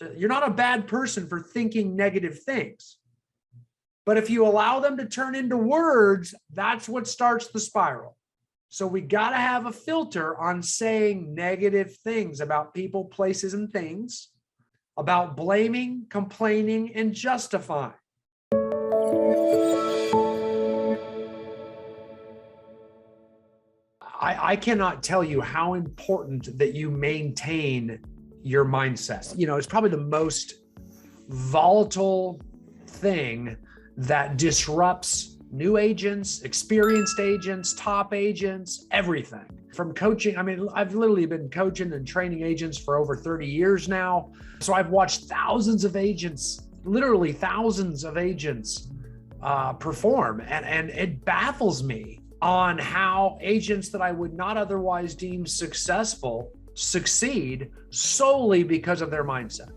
So you're not a bad person for thinking negative things. But if you allow them to turn into words, that's what starts the spiral. So we got to have a filter on saying negative things about people, places, and things, about blaming, complaining, and justifying. I cannot tell you how important that you maintain your mindset. You know, it's probably the most volatile thing that disrupts new agents, experienced agents, top agents, everything. From coaching, I mean, I've literally been coaching and training agents for over 30 years now. So I've watched thousands of agents, literally thousands of agents perform. And it baffles me on how agents that I would not otherwise deem successful succeed solely because of their mindset.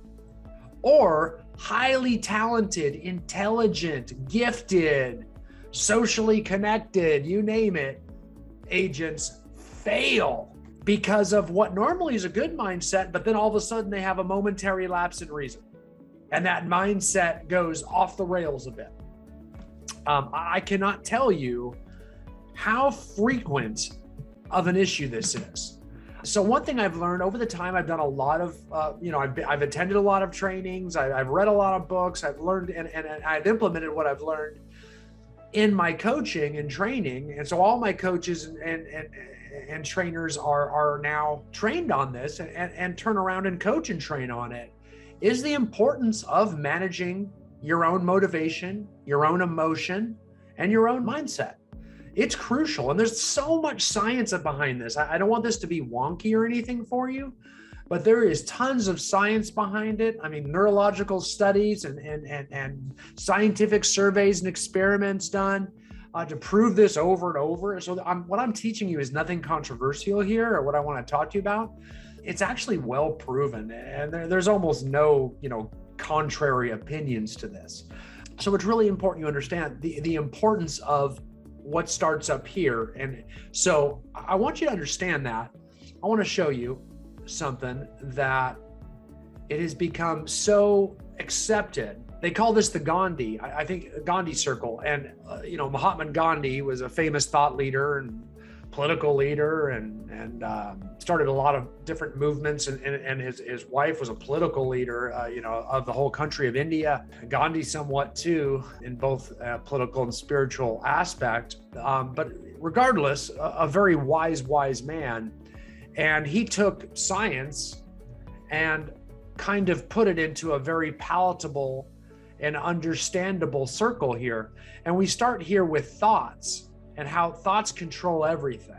Or highly talented, intelligent, gifted, socially connected, you name it, agents fail because of what normally is a good mindset, but then all of a sudden they have a momentary lapse in reason. And that mindset goes off the rails a bit. I cannot tell you how frequent of an issue this is. So one thing I've learned over the time, I've done a lot of, I've attended a lot of trainings, I've read a lot of books, I've learned, and I've implemented what I've learned in my coaching and training. And so all my coaches and trainers are now trained on this and turn around and coach and train on it, is the importance of managing your own motivation, your own emotion, and your own mindset. It's crucial. And there's so much science behind this. I don't want this to be wonky or anything for you, but there is tons of science behind it. I mean, neurological studies and scientific surveys and experiments done to prove this over and over. So what I'm teaching you is nothing controversial here, or what I want to talk to you about. It's actually well proven, and there's almost no, contrary opinions to this. So it's really important you understand the importance of what starts up here. And so I want you to understand that. I want to show you something that it has become so accepted. They call this the Gandhi, I think Gandhi circle. And, Mahatma Gandhi was a famous thought leader and political leader and started a lot of different movements. And his wife was a political leader, of the whole country of India. Gandhi somewhat too, in both political and spiritual aspect. But regardless, a very wise man. And he took science and kind of put it into a very palatable and understandable circle here. And we start here with thoughts and how thoughts control everything.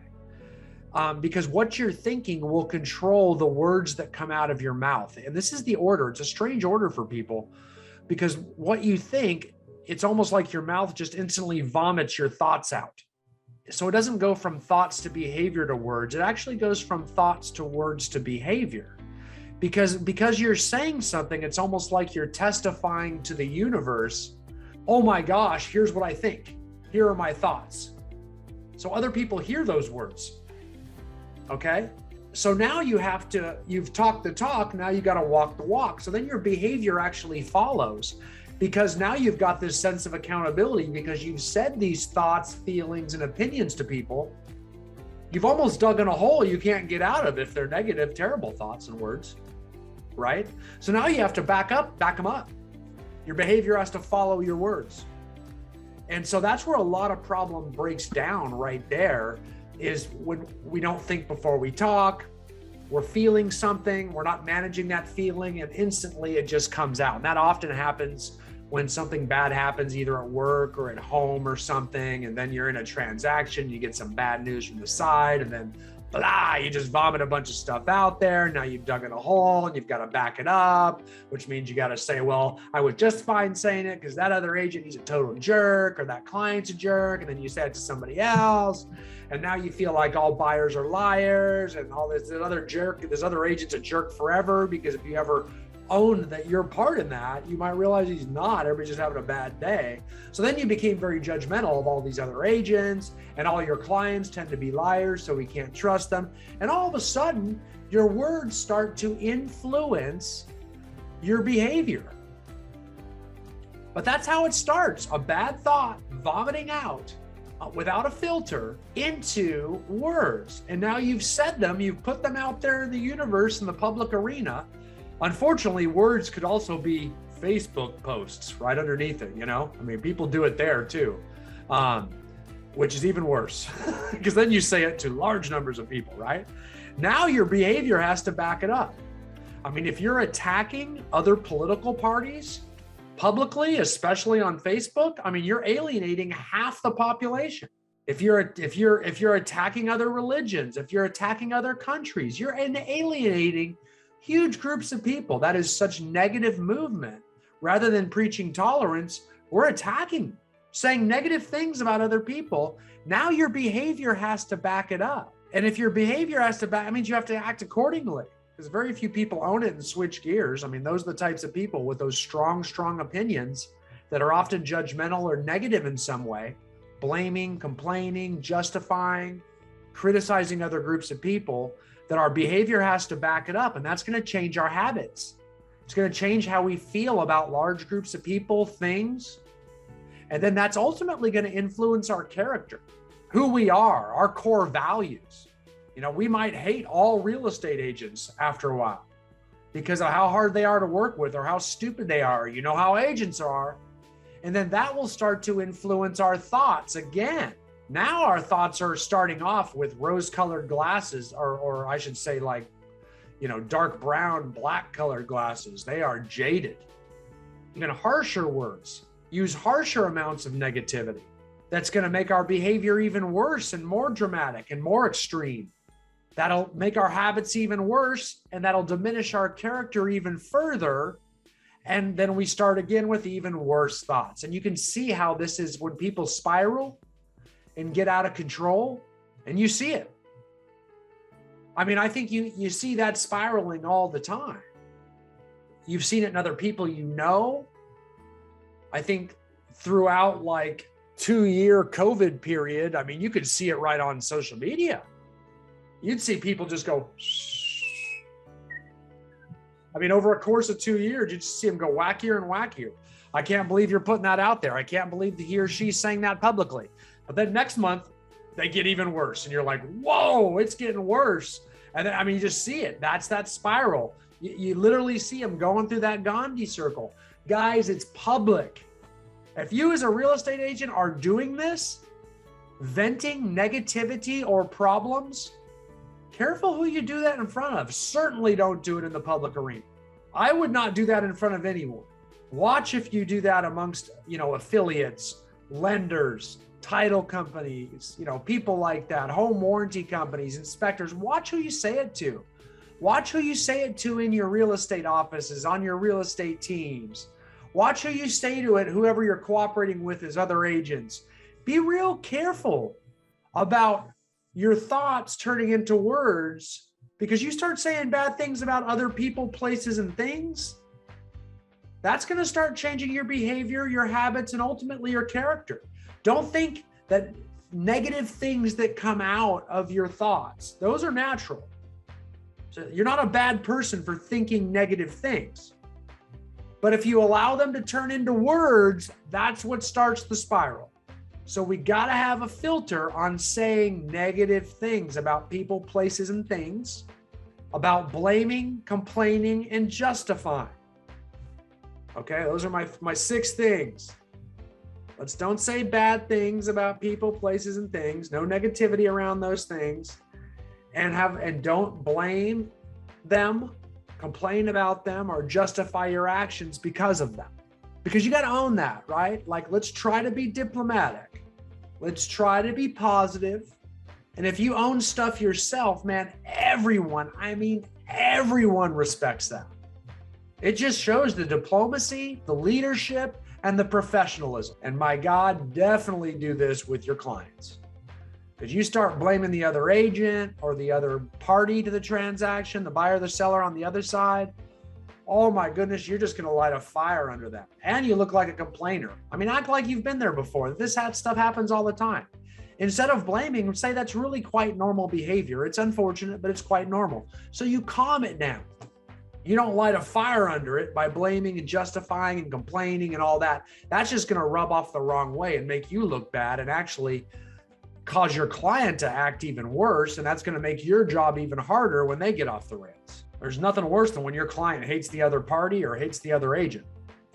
Because what you're thinking will control the words that come out of your mouth. And this is the order. It's a strange order for people, because what you think, it's almost like your mouth just instantly vomits your thoughts out. So it doesn't go from thoughts to behavior to words. It actually goes from thoughts to words to behavior. Because you're saying something, it's almost like you're testifying to the universe. Oh my gosh, here's what I think. Here are my thoughts. So other people hear those words. Okay? So now you've talked the talk, now you got to walk the walk. So then your behavior actually follows, because now you've got this sense of accountability, because you've said these thoughts, feelings, and opinions to people. You've almost dug in a hole you can't get out of if they're negative, terrible thoughts and words, right? So now you have to back them up. Your behavior has to follow your words. And so that's where a lot of problem breaks down right there, is when we don't think before we talk, we're feeling something, we're not managing that feeling, and instantly it just comes out. And that often happens when something bad happens, either at work or at home or something, and then you're in a transaction, you get some bad news from the side, and then blah, you just vomit a bunch of stuff out there. Now you've dug in a hole and you've got to back it up, which means you got to say, well, I was just fine saying it because that other agent, he's a total jerk, or that client's a jerk. And then you say it to somebody else. And now you feel like all buyers are liars, and all this other agent's a jerk forever, because if you ever own that you're part in that, you might realize he's not. Everybody's just having a bad day. So then you became very judgmental of all these other agents, and all your clients tend to be liars, so we can't trust them. And all of a sudden, your words start to influence your behavior. But that's how it starts. A bad thought vomiting out without a filter into words. And now you've said them, you've put them out there in the universe, in the public arena. Unfortunately, words could also be Facebook posts right underneath it, you know? I mean, people do it there too, which is even worse because then you say it to large numbers of people, right? Now your behavior has to back it up. I mean, if you're attacking other political parties publicly, especially on Facebook, I mean, you're alienating half the population. If you're attacking other religions, if you're attacking other countries, you're alienating huge groups of people. That is such negative movement. Rather than preaching tolerance, we're attacking, saying negative things about other people. Now your behavior has to back it up. And if your behavior has to back, it means you have to act accordingly, because very few people own it and switch gears. I mean, those are the types of people with those strong opinions that are often judgmental or negative in some way, blaming, complaining, justifying, criticizing other groups of people, that our behavior has to back it up. And that's going to change our habits. It's going to change how we feel about large groups of people, things. And then that's ultimately going to influence our character, who we are, our core values. You know, we might hate all real estate agents after a while because of how hard they are to work with or how stupid they are. You know how agents are. And then that will start to influence our thoughts again. Now our thoughts are starting off with rose-colored glasses, or I should say, like, you know, dark brown, black colored glasses. They are jaded. Even harsher words, use harsher amounts of negativity. That's going to make our behavior even worse and more dramatic and more extreme. That'll make our habits even worse, and that'll diminish our character even further. And then we start again with even worse thoughts. And you can see how this is when people spiral and get out of control, and you see it. I mean, I think you see that spiraling all the time. You've seen it in other people you know. I think throughout like 2-year COVID period, I mean, you could see it right on social media. You'd see people just go, shh. I mean, over a course of 2 years, you just see them go wackier and wackier. I can't believe you're putting that out there. I can't believe that he or she's saying that publicly. But then next month, they get even worse. And you're like, whoa, it's getting worse. And then, I mean, you just see it. That's that spiral. You literally see them going through that Gandhi circle. Guys, it's public. If you as a real estate agent are doing this, venting negativity or problems, careful who you do that in front of. Certainly don't do it in the public arena. I would not do that in front of anyone. Watch if you do that amongst, you know, affiliates, lenders, title companies, you know, people like that, home warranty companies, inspectors. Watch who you say it to. Watch who you say it to in your real estate offices, on your real estate teams. Watch who you say to it, whoever you're cooperating with as other agents. Be real careful about your thoughts turning into words, because you start saying bad things about other people, places, and things. That's going to start changing your behavior, your habits, and ultimately your character. Don't think that negative things that come out of your thoughts, those are natural. So you're not a bad person for thinking negative things. But if you allow them to turn into words, that's what starts the spiral. So we got to have a filter on saying negative things about people, places, and things, about blaming, complaining, and justifying. Okay, those are my 6 things. Don't say bad things about people, places, and things. No negativity around those things. And don't blame them, complain about them, or justify your actions because of them. Because you got to own that, right? Like, let's try to be diplomatic. Let's try to be positive. And if you own stuff yourself, man, everyone respects that. It just shows the diplomacy, the leadership, and the professionalism. And my God, definitely do this with your clients. Because you start blaming the other agent or the other party to the transaction, the buyer, the seller on the other side, oh my goodness, you're just going to light a fire under them. And you look like a complainer. I mean, act like you've been there before. This stuff happens all the time. Instead of blaming, say that's really quite normal behavior. It's unfortunate, but it's quite normal. So you calm it down. You don't light a fire under it by blaming and justifying and complaining and all that. That's just going to rub off the wrong way and make you look bad and actually cause your client to act even worse. And that's going to make your job even harder when they get off the rails. There's nothing worse than when your client hates the other party or hates the other agent.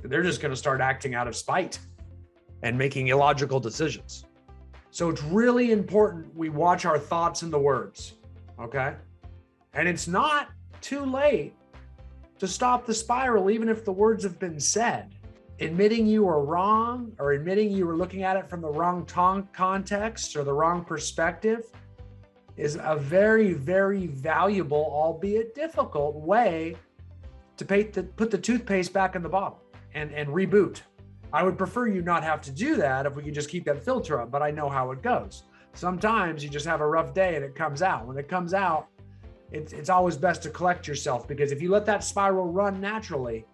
They're just going to start acting out of spite and making illogical decisions. So it's really important we watch our thoughts and the words, okay? And it's not too late to stop the spiral, even if the words have been said. Admitting you were wrong or admitting you were looking at it from the wrong context or the wrong perspective is a very, very valuable, albeit difficult way to put the toothpaste back in the bottle and reboot. I would prefer you not have to do that if we could just keep that filter up, but I know how it goes. Sometimes you just have a rough day and it comes out. When it comes out, it's always best to collect yourself, because if you let that spiral run naturally,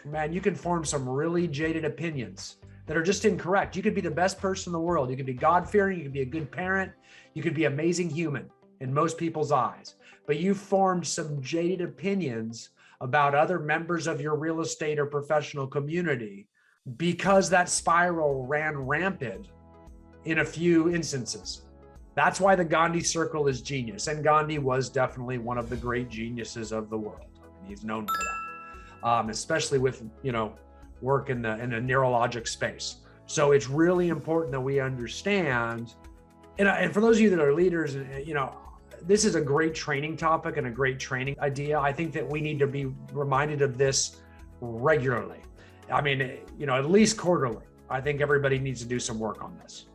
man, you can form some really jaded opinions that are just incorrect. You could be the best person in the world. You could be God-fearing. You could be a good parent. You could be an amazing human in most people's eyes, but you formed some jaded opinions about other members of your real estate or professional community because that spiral ran rampant in a few instances. That's why the Gandhi circle is genius. And Gandhi was definitely one of the great geniuses of the world. He's known for that, especially with, work in the neurologic space. So it's really important that we understand, and for those of you that are leaders, this is a great training topic and a great training idea. I think that we need to be reminded of this regularly. I mean, at least quarterly. I think everybody needs to do some work on this.